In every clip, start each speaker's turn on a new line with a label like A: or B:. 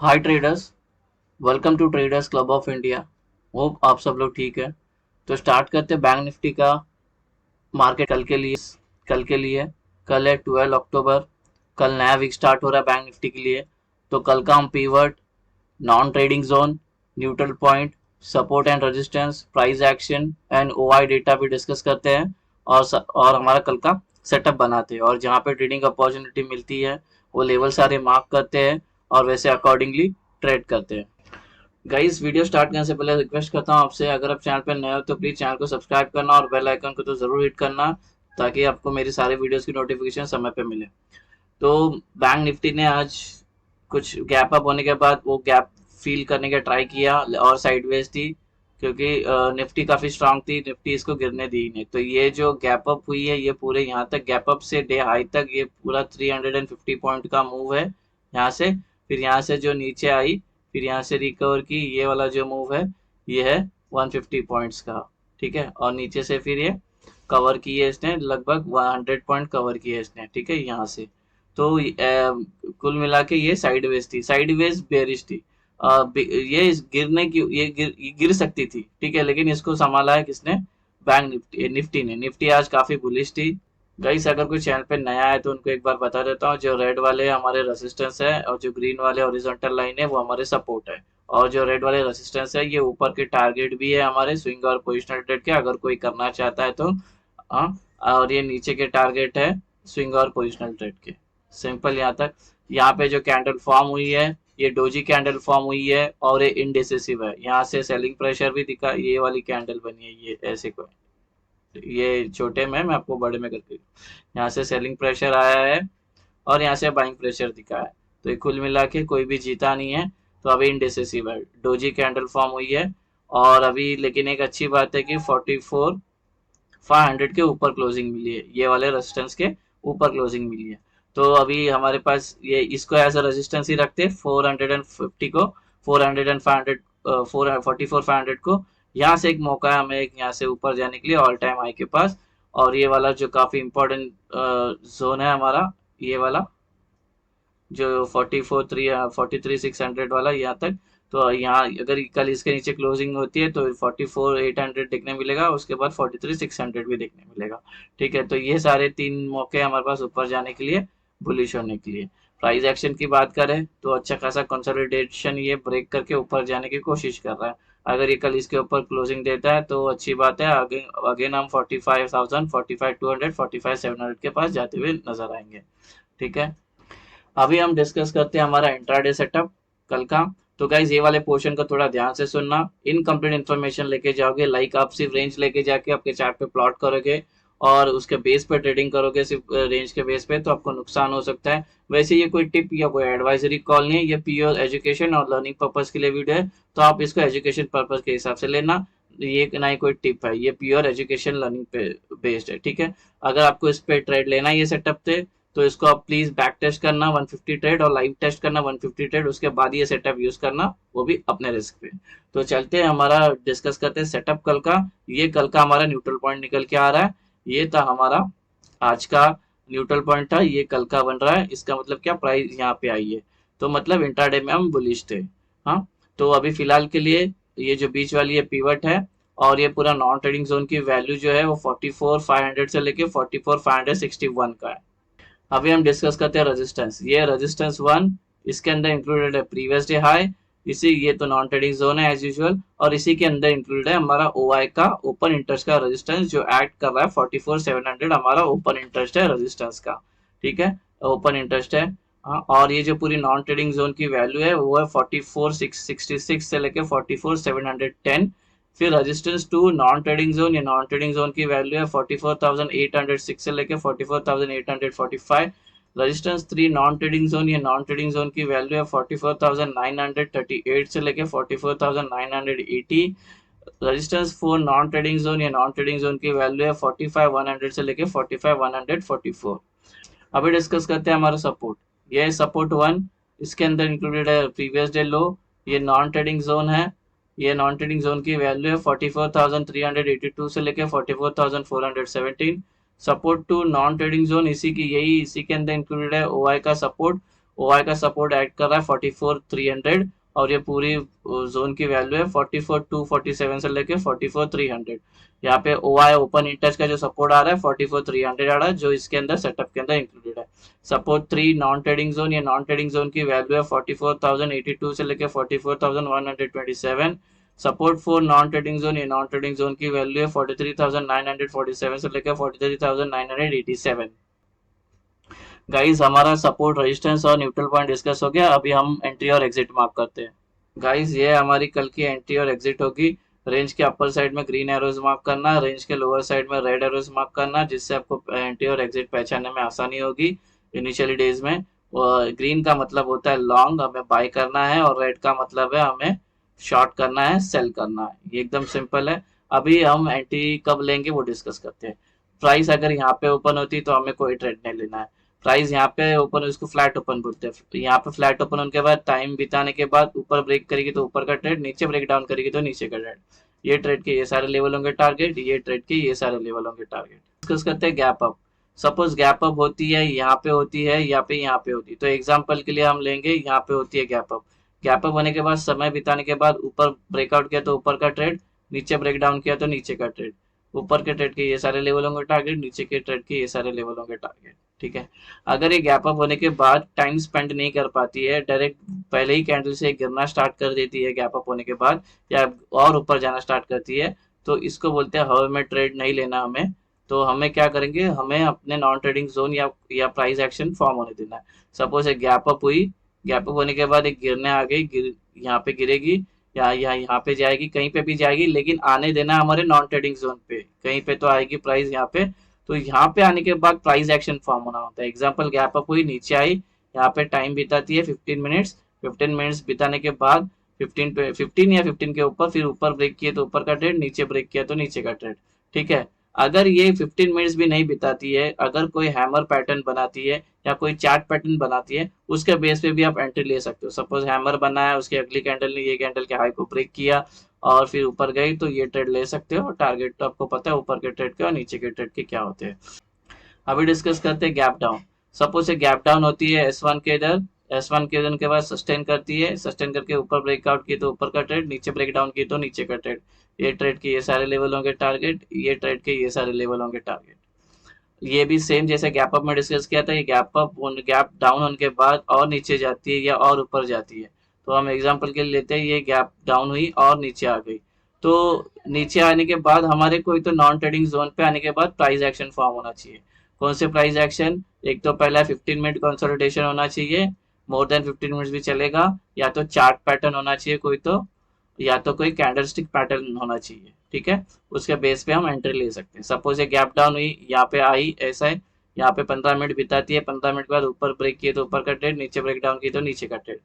A: Hi traders. Welcome to traders club of India. Hope आप सब लोग ठीक है। तो स्टार्ट करते हैं बैंक निफ्टी का मार्केट कल के लिए। कल है 12 अक्टूबर। कल नया वीक स्टार्ट हो रहा है बैंक निफ्टी के लिए। तो कल का हम pivot, non trading zone, neutral point, support and resistance, price action and OI data भी डिस्कस करते हैं। और हमारा कल का सेटअप बनाते हैं और जहाँ पे ट्रेडिंग अपॉर्चुनिटी मिलती है वो लेवल सारे मार्क करते हैं और वैसे अकॉर्डिंगली ट्रेड करते हैं। गाइस, वीडियो स्टार्ट करने से पहले रिक्वेस्ट करता हूँ आपसे, अगर आप चैनल पर नए हो तो प्लीज चैनल को सब्सक्राइब करना और बेल आइकन को तो जरूर हिट करना ताकि आपको मेरी सारी वीडियोस की नोटिफिकेशन समय पे मिले। तो बैंक निफ्टी ने आज कुछ गैप अप होने के बाद वो गैप फील करने का ट्राई किया और साइडवेज थी क्योंकि निफ्टी काफी स्ट्रांग थी, निफ्टी इसको गिरने दी नहीं। तो ये जो गैप अप हुई है ये पूरे यहाँ तक गैप अप से डे हाई तक ये पूरा 350 पॉइंट का मूव है यहाँ से। फिर यहाँ से जो नीचे आई, फिर यहाँ से रिकवर की, ये वाला जो मूव है ये है 150 पॉइंट्स का। ठीक है, और नीचे से फिर ये कवर की है इसने, लगभग 100 पॉइंट कवर किए इसने। ठीक है, यहाँ से तो कुल मिला के ये साइडवेज थी, साइडवेज बेरिश थी। ये गिरने की ये गिर सकती थी, ठीक है, लेकिन इसको संभाला है किसने? बैंक निफ्टी, निफ्टी ने। निफ्टी आज काफी बुलिश थी। गाइस, अगर कोई चैनल पे नया है तो उनको एक बार बता देता हूँ, जो रेड वाले हमारे रेसिस्टेंस है और जो ग्रीन वाले हॉरिजॉन्टल लाइन है वो हमारे सपोर्ट है। और जो रेड वाले रेसिस्टेंस है ये ऊपर के टारगेट भी है हमारे स्विंग और पोजिशनल ट्रेड के, अगर कोई करना चाहता है तो। हाँ, और ये नीचे के टारगेट है स्विंग और पोजिशनल ट्रेड के। सिंपल यहाँ तक। यहाँ पे जो कैंडल फॉर्म हुई है ये डोजी कैंडल फॉर्म हुई है और ये इनडिसिसिव है। यहाँ से सेलिंग प्रेशर भी दिखा, ये वाली कैंडल बनी है ये ऐसे को। ये छोटे में मैं आपको बड़े में करके, यहाँ से सेलिंग प्रेशर आया है और यहाँ से बाइंग प्रेशर दिखा है। तो ये कुल मिला के कोई भी जीता नहीं है। तो अभी इनडिसिसिव है, डोजी कैंडल फॉर्म हुई है। और अभी लेकिन एक अच्छी बात है कि 44,500 के ऊपर क्लोजिंग मिली है, ये वाले रेजिस्टेंस के ऊपर क्लोजिंग मिली है। तो अभी हमारे पास ये इसको एज अ रेजिस्टेंस ही रखते 450 को, 400 एंड 500, 44,500 को। यहाँ से एक मौका है हमें यहाँ से ऊपर जाने के लिए ऑल टाइम हाई के पास। और ये वाला जो काफी इंपॉर्टेंट जोन है हमारा, ये वाला जो 43,600 वाला यहाँ तक। तो यहाँ अगर कल इसके नीचे क्लोजिंग होती है तो 44,800 देखने मिलेगा, उसके बाद 43,600 भी देखने मिलेगा। ठीक है, तो ये सारे तीन मौके हमारे पास ऊपर जाने के लिए, बुलिश होने के लिए। प्राइस एक्शन की बात करें तो अच्छा खासा कंसोलिडेशन ये ब्रेक करके ऊपर जाने की कोशिश कर रहा है। अगर ये कल इसके ऊपर क्लोजिंग देता है तो अच्छी बात है, आगे अगेन हम 45,000, 45,200, 45,700 के पास जाते हुए नजर आएंगे। ठीक है, अभी हम डिस्कस करते हैं हमारा इंट्राडे सेटअप कल का। तो गाइज ये वाले पोर्शन को थोड़ा ध्यान से सुनना, इनकम्प्लीट इन्फॉर्मेशन लेके जाओगे, लाइक आप सिर्फ रेंज लेके जाके आपके चार्ट पे प्लॉट करोगे और उसके बेस पे ट्रेडिंग करोगे सिर्फ रेंज के बेस पे, तो आपको नुकसान हो सकता है। वैसे ये कोई टिप या कोई एडवाइजरी कॉल नहीं है, ये प्योर एजुकेशन और लर्निंग पर्पज के लिए वीडियो है। तो आप इसको एजुकेशन पर्पज के हिसाब से लेना, ये ना ही कोई टिप है, ये प्योर एजुकेशन लर्निंग पे बेस्ड है। ठीक है, अगर आपको इस पे ट्रेड लेना है ये सेटअप पे तो इसको आप प्लीज बैक टेस्ट करना 150 ट्रेड और लाइव टेस्ट करना 150 ट्रेड, उसके बाद ये सेटअप यूज करना, वो भी अपने रिस्क पे। तो चलते हैं हमारा डिस्कस करते हैं सेटअप कल का। ये कल का हमारा न्यूट्रल पॉइंट निकल के आ रहा है, ये था हमारा आज का न्यूट्रल पॉइंट था, ये कल का बन रहा है। इसका मतलब क्या, प्राइस यहाँ पे आई है तो मतलब इंट्राडे में हम बुलिश थे। हाँ, तो अभी फिलहाल के लिए ये जो बीच वाली है पीवट है और ये पूरा नॉन ट्रेडिंग जोन की वैल्यू जो है वो 44,500 से लेके 44,561 का है। अभी हम डिस्कस करते हैं रेजिस्टेंस। ये रेजिस्टेंस वन, इसके अंदर इंक्लूडेड है प्रीवियस डे हाई, इसी ये तो नॉन ट्रेडिंग जोन है एज यूजुअल, और इसी के अंदर इंक्लूडेड है हमारा ओआई का ओपन इंटरेस्ट का रेजिस्टेंस जो एक्ट कर रहा है 44,700, हमारा ओपन इंटरेस्ट है रेजिस्टेंस का। ठीक है, ओपन इंटरेस्ट है। हाँ, और ये जो पूरी नॉन ट्रेडिंग जोन की वैल्यू है वो है 44,666 से लेके 44,710। फिर resistance two non trading zone, ये नॉन ट्रेडिंग जोन की वैल्यू है 44,806 से लेके 44,845। Resistance three non trading zone, ये नॉन ट्रेडिंग जोन की वैल्यू है 44,938 से लेके 44,980। Resistance four non trading zone, ये नॉन ट्रेडिंग जोन की वैल्यू है 45,100 से लेके 45,144। अभी डिस्कस करते हैं हमारा सपोर्ट। ये सपोर्ट वन, इसके अंदर इंक्लूडेड है प्रीवियस डे लो, ये नॉन ट्रेडिंग जोन है। ये नॉन ट्रेडिंग जोन की वैल्यू है 44,382 से लेके 44,417। Support two non trading zone, इसी की यही इसी के अंदर इंक्लूडेड है ओआई का सपोर्ट OI का सपोर्ट ऐड कर रहा है 44,300 और ये पूरी जोन की वैल्यू है 44,247 से लेके 44,300। यहाँ पे OI ओपन इंटरेस्ट का जो सपोर्ट आ रहा है 44,300 आ रहा है, जो इसके अंदर सेटअप के अंदर इंक्लूडेड है। सपोर्ट 3 नॉन ट्रेडिंग जोन, ये नॉन ट्रेडिंग जोन की वैल्यू है 44,082 से लेके 44,127। Support for non trading zone, ये नॉन ट्रेडिंग जोन की वैल्यू है 43,947 से लेकर 43,987। गाइस हमारा सपोर्ट रेजिस्टेंस और न्यूट्रल पॉइंट डिस्कस हो गया, अभी हम एंट्री और एग्जिट मार्क करते हैं। गाइस ये हमारी कल की एंट्री और एग्जिट होगी। रेंज के अपर साइड में ग्रीन एरोज मार्क करना, रेंज के लोअर साइड में रेड एरोज मार्क करना, जिससे आपको एंट्री और एग्जिट पहचानने में आसानी होगी इनिशियली डेज में। और ग्रीन का मतलब होता है लॉन्ग, हमें बाय करना है, और रेड का मतलब है हमें शॉर्ट करना है, सेल करना है। ये एकदम सिंपल है। अभी हम एंट्री कब लेंगे वो डिस्कस करते हैं। प्राइस अगर यहाँ पे ओपन होती तो हमें कोई ट्रेड नहीं लेना है। प्राइस यहाँ पे ओपन, इसको फ्लैट ओपन बोलते हैं। तो यहाँ पे फ्लैट ओपन होने के बाद टाइम बिताने के बाद ऊपर ब्रेक करेगी तो ऊपर का ट्रेड, नीचे ब्रेक डाउन करेगी तो नीचे का ट्रेड। ये ट्रेड के ये सारे लेवल होंगे टारगेट, ये ट्रेड के ये सारे लेवल होंगे टारगेट। डिस्कस करते हैं gap up. Suppose gap up होती है, यहाँ पे होती है, यहाँ पे होती है, तो एग्जाम्पल के लिए हम लेंगे यहाँ पे होती है गैप अप। गैप अप होने के बाद समय बिताने के बाद ऊपर ब्रेकआउट किया तो ऊपर का ट्रेड, नीचे ब्रेक डाउन किया तो नीचे का ट्रेड। ऊपर के ट्रेड के ये सारे लेवल होंगे टारगेट, नीचे के ट्रेड के ये सारे लेवल होंगे टारगेट। ठीक है। अगर ये गैप अप होने के बाद टाइम स्पेंड नहीं कर पाती है, डायरेक्ट पहले ही कैंडल से गिरना स्टार्ट कर देती है गैप अप होने के बाद, या और ऊपर जाना स्टार्ट करती है, तो इसको बोलते हैं हवा में ट्रेड नहीं लेना हमें। तो हमें क्या करेंगे, हमें अपने नॉन ट्रेडिंग जोन या प्राइस एक्शन फॉर्म होने देना है। सपोज एक गैप अप हुई, गैप अप होने के बाद एक गिरने आ गई, यहाँ पे गिरेगी या यहाँ पे जाएगी, कहीं पे भी जाएगी, लेकिन आने देना हमारे नॉन ट्रेडिंग जोन पे। कहीं पे तो आएगी प्राइस यहाँ पे, तो यहाँ पे आने के बाद प्राइस एक्शन फॉर्म होना होता है। एग्जांपल गैप अप हुई, नीचे आई, यहाँ पे टाइम बिताती है 15 मिनट्स। 15 मिनट्स बिताने के बाद 15 या 15 के ऊपर, फिर ऊपर ब्रेक किए तो ऊपर का ट्रेड, नीचे ब्रेक किया तो नीचे का ट्रेड। ठीक है। अगर ये 15 मिनट्स भी नहीं बिताती है, अगर कोई हैमर पैटर्न बनाती है या कोई चार्ट पैटर्न बनाती है, उसके बेस पे भी आप एंट्री ले सकते हो। सपोज हैमर बना है, उसकी अगली कैंडल ने ये कैंडल के हाई को ब्रेक किया और फिर ऊपर गई, तो ये ट्रेड ले सकते हो। टारगेट तो आपको पता है ऊपर के ट्रेड के और नीचे के ट्रेड के क्या होते हैं। अभी डिस्कस करते हैं गैप डाउन। सपोज ये गैप डाउन होती है S1 के इधर, S1 के इधर के बाद सस्टेन करती है, सस्टेन करके ऊपर ब्रेकआउट की तो ऊपर का ट्रेड, नीचे ब्रेक डाउन की तो नीचे का ट्रेड। ये ट्रेड के ये सारे लेवल होंगे टारगेट, ये ट्रेड के ये सारे लेवल होंगे टारगेट। ये भी सेम जैसे गैप अप में डिस्कस किया था, ये गैप अप गैप डाउन होने के बाद और नीचे जाती है या और ऊपर जाती है। तो हम एग्जांपल के लिए लेते हैं, ये गैप डाउन हुई और नीचे आ गई, तो नीचे आने के बाद हमारे कोई तो नॉन ट्रेडिंग जोन पे आने के बाद प्राइस एक्शन फॉर्म होना चाहिए। कौन से प्राइस एक्शन? एक तो पहला 15 मिनट कंसोलिडेशन होना चाहिए, मोर देन 15 मिनट्स भी चलेगा, या तो चार्ट पैटर्न होना चाहिए कोई तो, या तो कोई कैंडलस्टिक पैटर्न होना चाहिए। ठीक है। उसके बेस पे हम एंट्री ले सकते हैं। सपोज ये गैप डाउन हुई, यहाँ पे आई, ऐसा है, यहाँ पे 15 मिनट बिताती है, 15 मिनट के बाद ऊपर ब्रेक किए तो ऊपर का ट्रेड, नीचे ब्रेक डाउन किए तो नीचे का ट्रेड।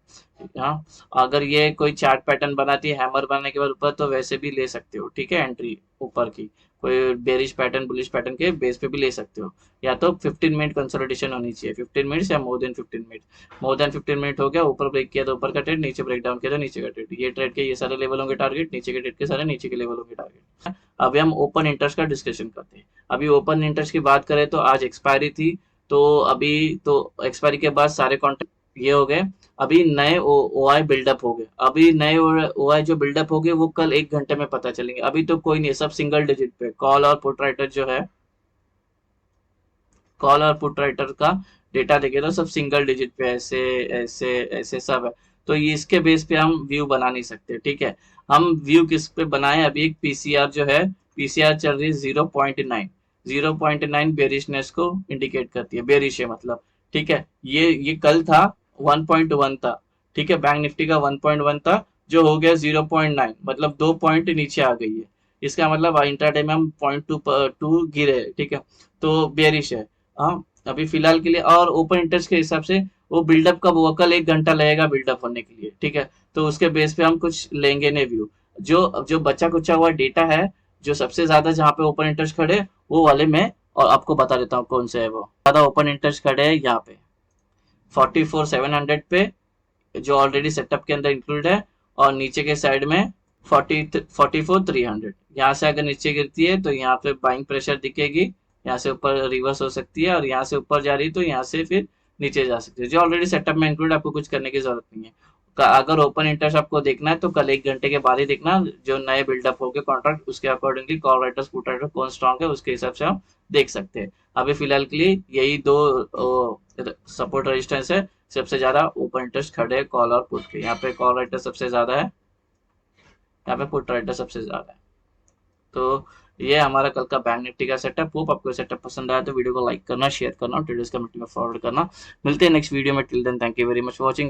A: हाँ। अगर ये कोई चार्ट पैटर्न बनाती है हैमर बनाने के बाद ऊपर, तो वैसे भी ले सकते हो। ठीक है। एंट्री ऊपर की कोई बेरिश पैटर्न बुलिश पैटर्न के बेस पे भी ले सकते हो। या तो 15 मिनट कंसोलिडेशन होनी चाहिए, 15 मिनट्स या more than 15 minute. More than 15 minute हो गया, ऊपर ब्रेक किया तो ऊपर का ट्रेड, नीचे ब्रेक डाउन किया तो नीचे का ट्रेड। ये ट्रेड के ये सारे लेवल होंगे टारगेट, नीचे के ट्रेड के सारे नीचे के लेवल होंगे टारगेट। अभी हम ओपन इंटरेस्ट का डिस्कशन करते हैं। अभी ओपन इंटरेस्ट की बात करें तो आज एक्सपायरी थी, तो अभी तो एक्सपायरी के बाद सारे कॉन्ट्रैक्ट ये हो गए। अभी नए OI बिल्डअप हो गए। अभी नए OI जो बिल्डअप हो गए वो कल 1 घंटे में पता चलेंगे। अभी तो कोई नहीं है, सब सिंगल डिजिट पे। कॉल और पुट राइटर जो है, कॉल और पुट राइटर का डेटा देखे तो सब सिंगल डिजिट पे ऐसे ऐसे ऐसे सब है। तो ये इसके बेस पे हम व्यू बना नहीं सकते। ठीक है। हम व्यू किस पे बनाए? अभी एक पीसीआर जो है, पीसीआर चल रही है 0.9। 0.9 बेरिशनेस को इंडिकेट करती है, बेरिश है मतलब। ठीक है। ये कल था 1.1 था। ठीक है। बैंक निफ्टी का 1.1 था, जो हो गया 0.9, मतलब 2 पॉइंट नीचे आ गई है। इसका मतलब इंट्राडे में हम 0.2 गिरे। ठीक है। तो बेरिश है। हाँ। अभी फिलहाल के लिए, और ओपन इंटरेस्ट के हिसाब से वो बिल्डअप कब होगा? कल 1 घंटा लगेगा बिल्डअप होने के लिए। ठीक है। तो उसके बेस पे हम कुछ लेंगे नहीं व्यू। जो जो बचा कुचा हुआ डेटा है, जो सबसे ज्यादा जहाँ पे ओपन इंटरेस्ट खड़े, वो वाले मैं और आपको बता देता हूँ कौन से है वो ज्यादा ओपन इंटरेस्ट खड़े है। यहाँ पे 44,700 पे, जो ऑलरेडी सेटअप के अंदर इंक्लूड है, और नीचे के साइड में 44,300। यहाँ से अगर नीचे गिरती है तो यहाँ पे बाइंग प्रेशर दिखेगी, यहाँ से ऊपर रिवर्स हो सकती है, और यहाँ से ऊपर जा रही है तो यहाँ से फिर नीचे जा सकते हो, जो ऑलरेडी सेटअप में इंक्लूड, आपको कुछ करने की जरूरत नहीं है। अगर ओपन इंटरेस्ट आपको देखना है तो कल 1 घंटे के बाद ही देखना, जो नए बिल्डअप हो गए कॉन्ट्रैक्ट, उसके accordingly call writers put writer कौन स्ट्रॉन्ग है उसके हिसाब से हम देख सकते हैं। अभी फिलहाल के लिए यही दो सपोर्ट रेजिस्टेंस है, सबसे ज्यादा ओपन इंटरेस्ट खड़े हैं कॉल और पुट के। यहाँ पे कॉल राइटर सबसे ज्यादा है, यहाँ पे पुट राइटर सबसे ज्यादा है। तो ये हमारा कल का बैंक निफ्टी का सेटअप। होप आपको सेटअप पसंद आया तो वीडियो को लाइक करना, शेयर करना और ट्रेडर्स कमेटी में फॉरवर्ड करना। मिलते हैं नेक्स्ट वीडियो में, till then thank you very much for watching.